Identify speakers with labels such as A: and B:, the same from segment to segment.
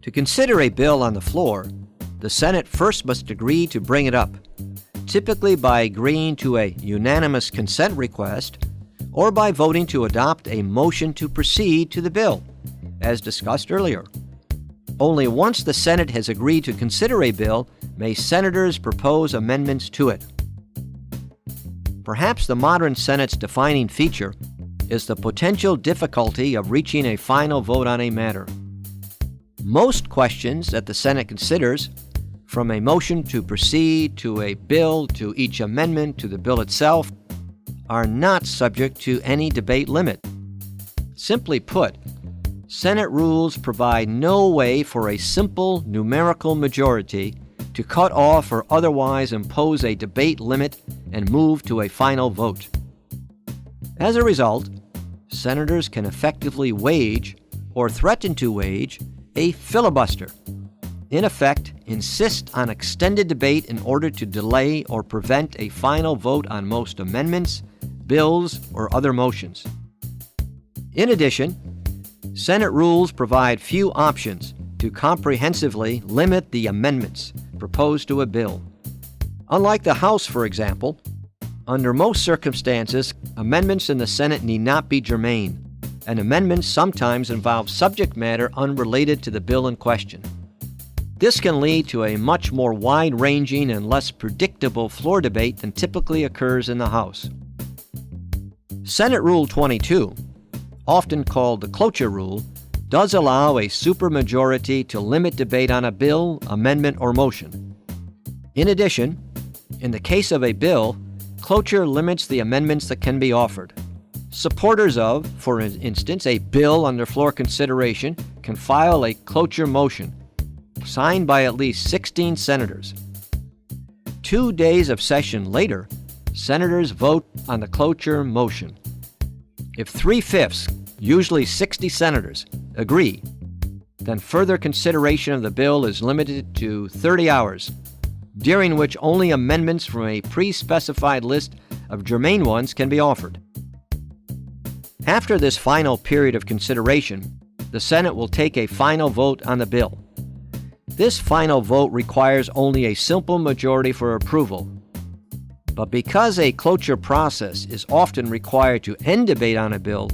A: To consider a bill on the floor, the Senate first must agree to bring it up, typically by agreeing to a unanimous consent request or by voting to adopt a motion to proceed to the bill, as discussed earlier. Only once the Senate has agreed to consider a bill may senators propose amendments to it. Perhaps the modern Senate's defining feature is the potential difficulty of reaching a final vote on a matter. Most questions that the Senate considers, from a motion to proceed to a bill to each amendment to the bill itself, are not subject to any debate limit. Simply put, Senate rules provide no way for a simple numerical majority to cut off or otherwise impose a debate limit and move to a final vote. As a result, senators can effectively wage or threaten to wage a filibuster. In effect, insist on extended debate in order to delay or prevent a final vote on most amendments, bills, or other motions. In addition, Senate rules provide few options to comprehensively limit the amendments proposed to a bill. Unlike the House, for example, under most circumstances, amendments in the Senate need not be germane, and amendments sometimes involve subject matter unrelated to the bill in question. This can lead to a much more wide-ranging and less predictable floor debate than typically occurs in the House. Senate Rule 22, often called the Cloture Rule, does allow a supermajority to limit debate on a bill, amendment, or motion. In addition, in the case of a bill, cloture limits the amendments that can be offered. Supporters of, for instance, a bill under floor consideration can file a cloture motion, signed by at least 16 senators. 2 days of session later, senators vote on the cloture motion. If 3/5, usually 60 senators, agree, then further consideration of the bill is limited to 30 hours, during which only amendments from a pre-specified list of germane ones can be offered. After this final period of consideration, the Senate will take a final vote on the bill. This final vote requires only a simple majority for approval. But because a cloture process is often required to end debate on a bill,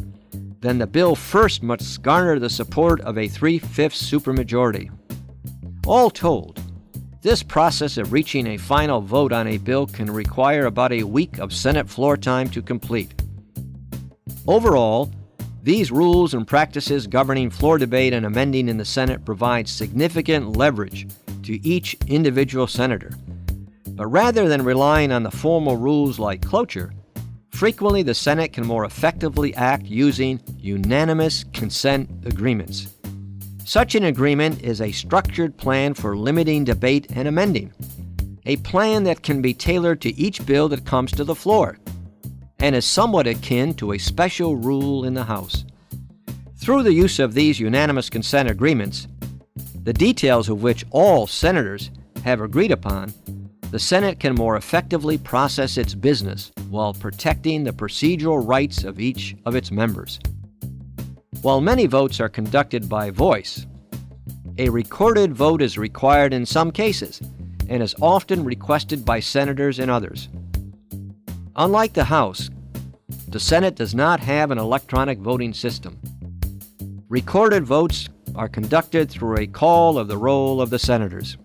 A: then the bill first must garner the support of a 3/5 supermajority. All told, this process of reaching a final vote on a bill can require about a week of Senate floor time to complete. Overall, these rules and practices governing floor debate and amending in the Senate provide significant leverage to each individual senator. But rather than relying on the formal rules like cloture, frequently the Senate can more effectively act using unanimous consent agreements. Such an agreement is a structured plan for limiting debate and amending, a plan that can be tailored to each bill that comes to the floor, and is somewhat akin to a special rule in the House. Through the use of these unanimous consent agreements, the details of which all senators have agreed upon, the Senate can more effectively process its business while protecting the procedural rights of each of its members. While many votes are conducted by voice, a recorded vote is required in some cases and is often requested by senators in others. Unlike the House, the Senate does not have an electronic voting system. Recorded votes are conducted through a call of the roll of the senators.